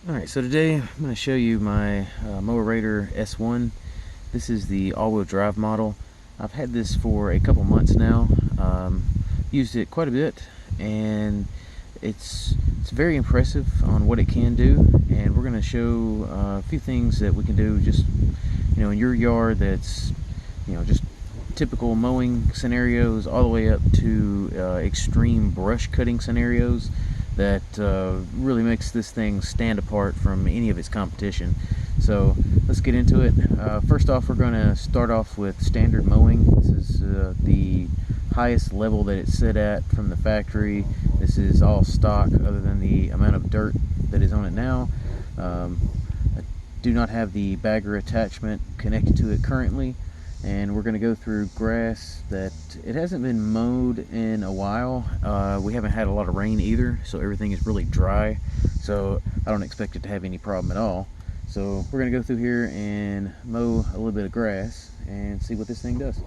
Alright, so today I'm going to show you my Mowrator S1. This is the all-wheel drive model. I've had this for a couple months now. Used it quite a bit, and it's very impressive on what it can do. And we're going to show a few things that we can do just in your yard. That's just typical mowing scenarios, all the way up to extreme brush cutting scenarios that really makes this thing stand apart from any of its competition. So let's get into it. First off, we're going to start off with standard mowing. This is the highest level that it's set at from the factory. This is all stock other than the amount of dirt that is on it now. I do not have the bagger attachment connected to it currently, and we're going to go through grass that it hasn't been mowed in a while. We haven't had a lot of rain either, so everything is really dry, so I don't expect it to have any problem at all. So we're going to go through here and mow a little bit of grass and see what this thing does.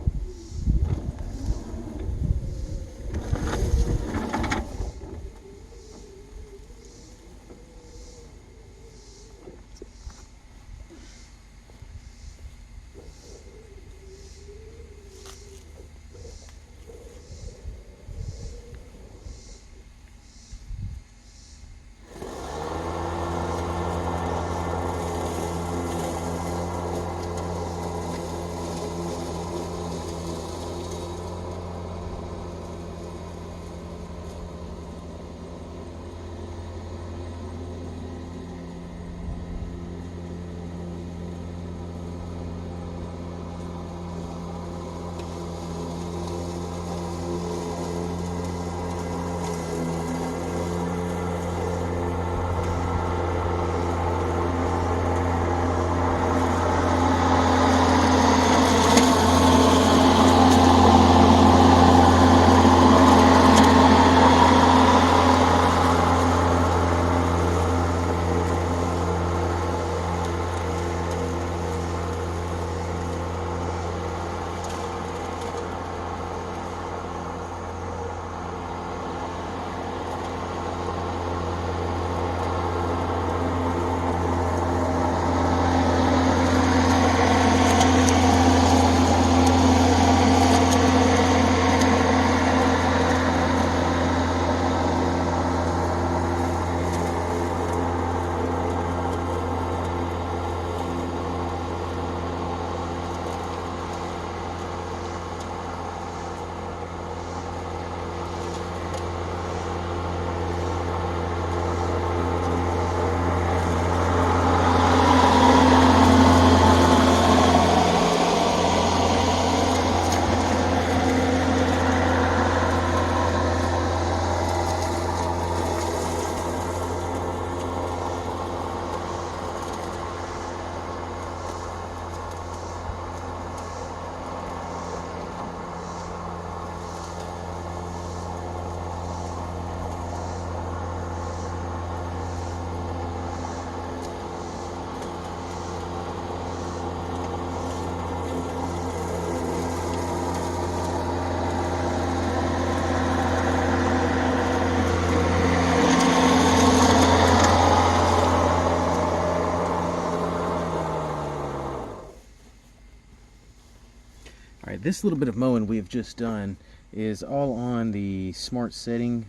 Alright, this little bit of mowing we've just done is all on the smart setting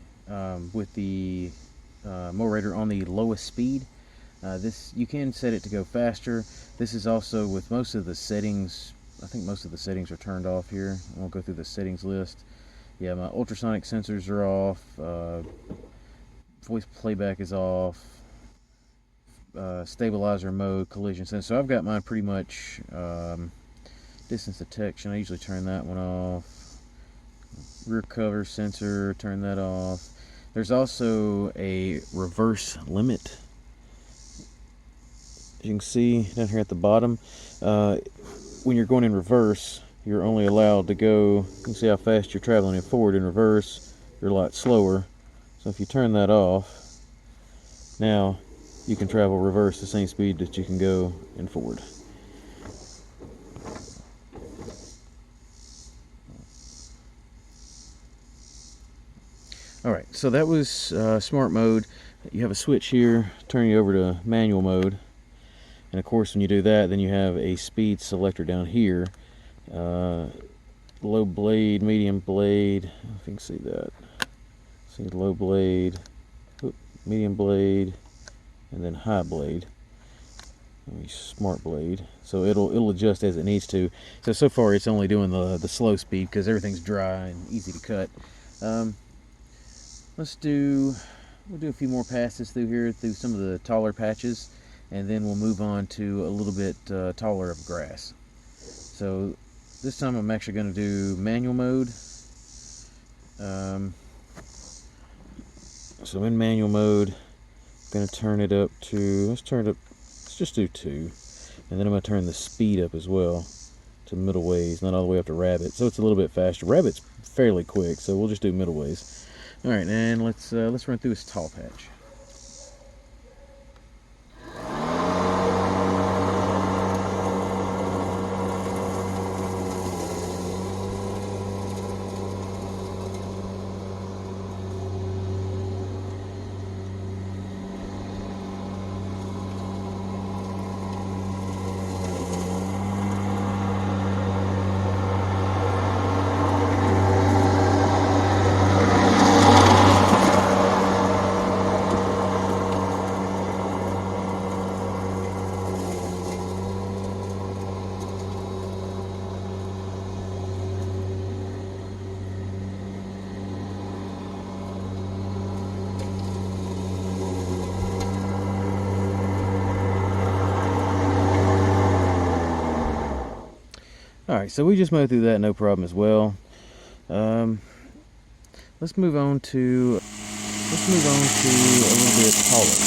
with the Mowrator on the lowest speed. This, you can set it to go faster. This is also with most of the settings. I think most of the settings are turned off here. I won't go through the settings list. Yeah, my ultrasonic sensors are off. Voice playback is off. Stabilizer mode, collision sensor. So I've got mine pretty much. Distance detection, I usually turn that one off. Rear cover sensor, turn that off. There's also a reverse limit. As you can see down here at the bottom, when you're going in reverse, you're only allowed to go, you can see how fast you're traveling in forward. In reverse, you're a lot slower. So if you turn that off, now you can travel reverse the same speed that you can go in forward. Alright, so that was smart mode. you have a switch here, turn you over to manual mode. And of course, when you do that, then you have a speed selector down here. Low blade, medium blade, I don't know if you can see that. See low blade, medium blade, and then high blade. Smart blade. So it'll adjust as it needs to. So far it's only doing the slow speed because everything's dry and easy to cut. We'll do a few more passes through here, through some of the taller patches, and then we'll move on to a little bit taller of grass. So this time I'm actually going to do manual mode. So in manual mode, I'm going to turn it up to, let's just do 2. And then I'm going to turn the speed up as well to middle ways, not all the way up to rabbit. So it's a little bit faster. Rabbit's fairly quick, so we'll just do middle ways. All right, and let's run through this tall patch. Alright, so we just mowed through that no problem as well. Let's move on to a little bit taller.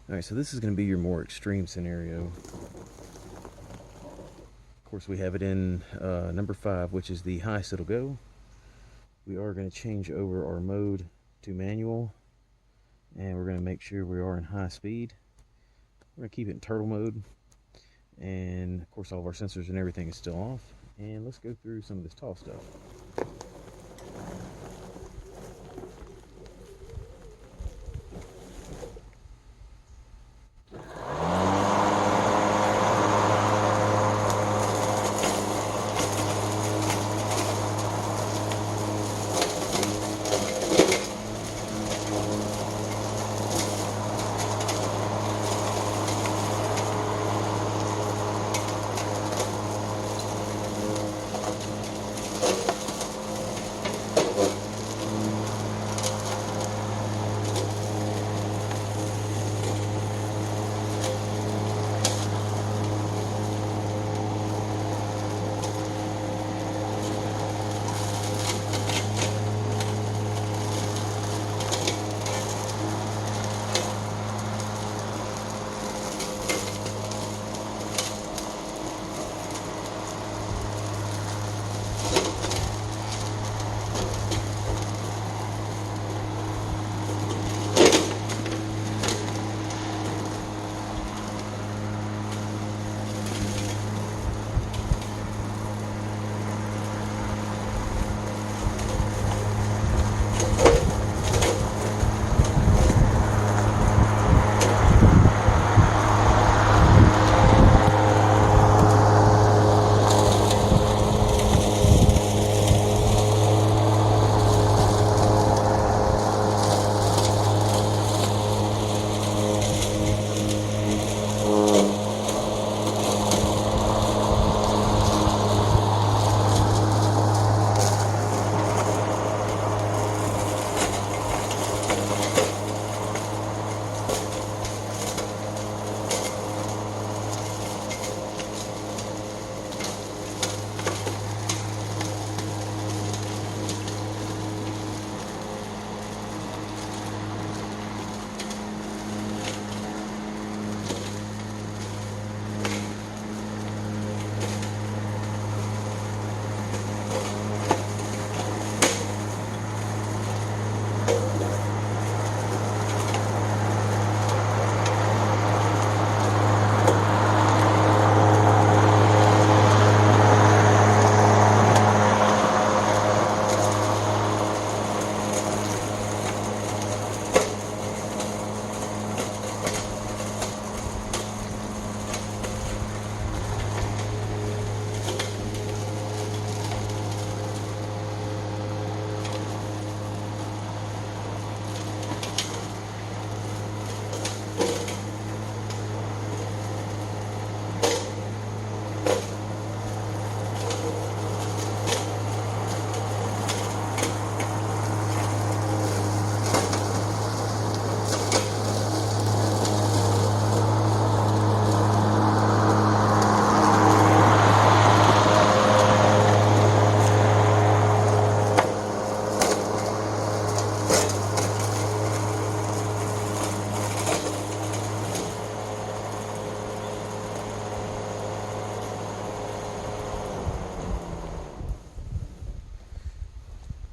Alright, so this is going to be your more extreme scenario. Of course, we have it in number 5, which is the highest it'll go. We are going to change over our mode to manual, and we're going to make sure we are in high speed. We're going to keep it in turtle mode, and of course all of our sensors and everything is still off. And let's go through some of this tall stuff.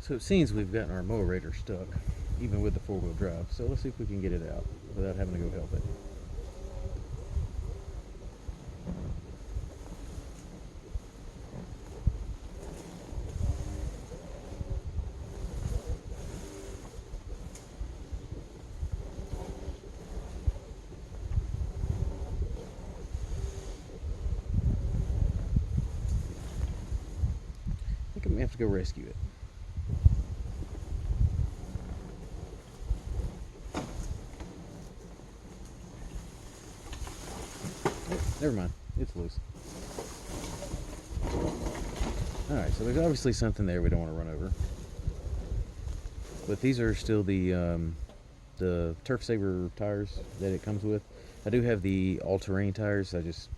So it seems we've gotten our Mowrator stuck, even with the 4-wheel drive. So let's see if we can get it out without having to go help it. I think I'm gonna have to go rescue it. Never mind, it's loose. Alright, so there's obviously something there we don't want to run over. But these are still the Turf Saver tires that it comes with. I do have the all-terrain tires, I just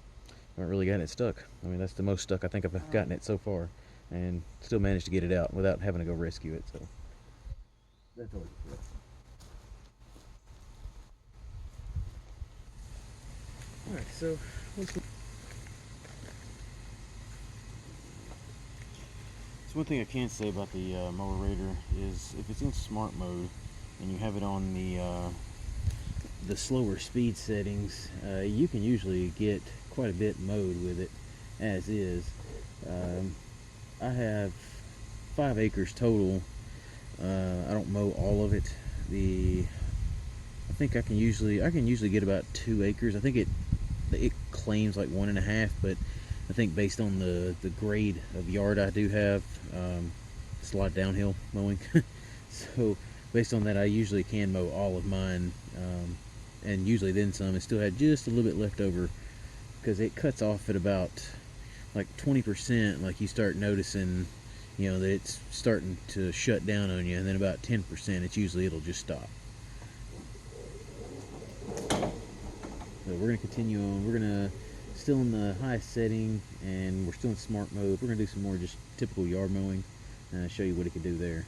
haven't really gotten it stuck. I mean, that's the most stuck I think I've gotten it so far. And still managed to get it out without having to go rescue it, so that's always good. Alright, so one thing I can say about the Mowrator is if it's in smart mode and you have it on the slower speed settings, you can usually get quite a bit mowed with it as is. I have 5 acres total. I don't mow all of it. I think I can usually get about 2 acres. I think it claims like 1.5, but I think based on the grade of yard I do have, it's a lot of downhill mowing. So based on that, I usually can mow all of mine, and usually then some, and still had just a little bit left over, because it cuts off at about like 20%. Like you start noticing, that it's starting to shut down on you, and then about 10%, it'll just stop. So we're gonna continue on. We're gonna still in the highest setting, and we're still in smart mode. We're gonna do some more just typical yard mowing and show you what it can do there.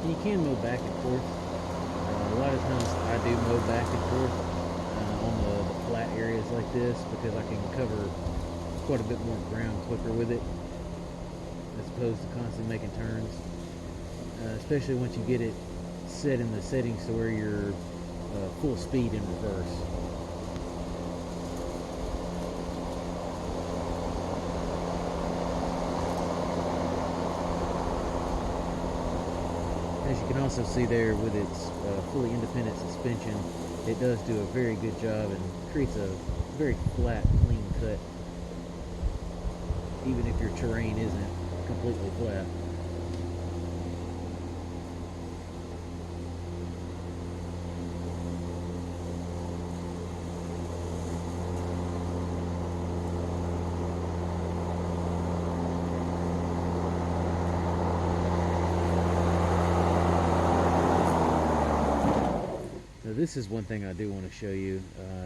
And you can mow back and forth. A lot of times I do mow back and forth on the flat areas like this, because I can cover quite a bit more ground quicker with it, as opposed to constantly making turns. Especially once you get it set in the settings to where you're full speed in reverse. As you can also see there, with its fully independent suspension, it does do a very good job and creates a very flat, clean cut, even if your terrain isn't completely flat. This is one thing I do want to show you.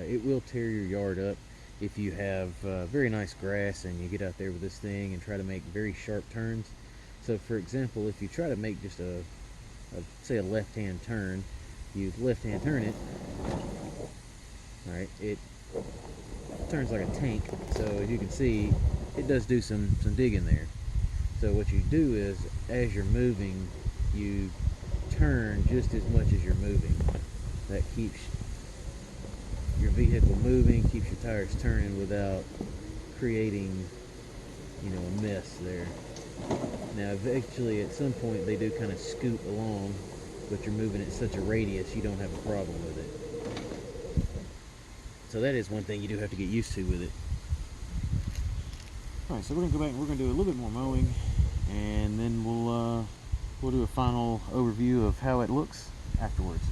It will tear your yard up if you have very nice grass and you get out there with this thing and try to make very sharp turns. So for example, if you try to make just say a left-hand turn, you left-hand turn it, all right, it turns like a tank. So as you can see, it does do some digging there. So what you do is, as you're moving, you turn just as much as you're moving. That keeps your vehicle moving, keeps your tires turning without creating, a mess there. Now eventually at some point they do kind of scoot along, but you're moving at such a radius you don't have a problem with it. So that is one thing you do have to get used to with it. Alright, so we're going to go back and we're going to do a little bit more mowing, and then we'll do a final overview of how it looks afterwards.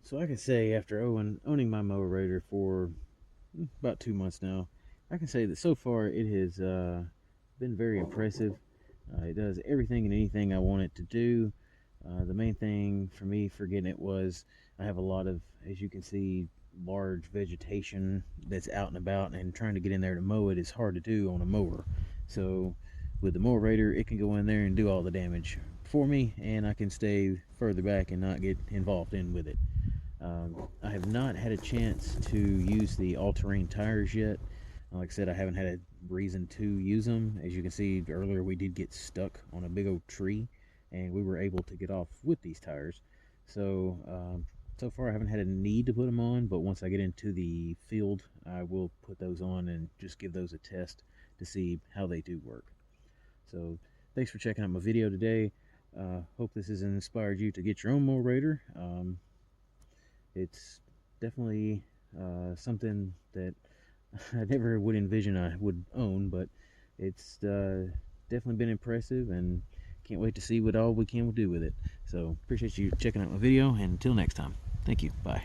So I can say after owning my Mowrator for about 2 months now, I can say that so far it has been very impressive. It does everything and anything I want it to do. The main thing for me for getting it was I have a lot of, as you can see, large vegetation that's out and about, and trying to get in there to mow it is hard to do on a mower. So with the Mowrator, it can go in there and do all the damage for me, and I can stay further back and not get involved in with it. I have not had a chance to use the all-terrain tires yet. Like I said, I haven't had a reason to use them. As you can see earlier, we did get stuck on a big old tree, and we were able to get off with these tires. So far I haven't had a need to put them on, but once I get into the field, I will put those on and just give those a test to see how they do work. So thanks for checking out my video today. Hope this has inspired you to get your own Mowrator. It's definitely something that I never would envision I would own, but it's definitely been impressive, and can't wait to see what all we can do with it. So appreciate you checking out my video, and until next time, thank you. Bye.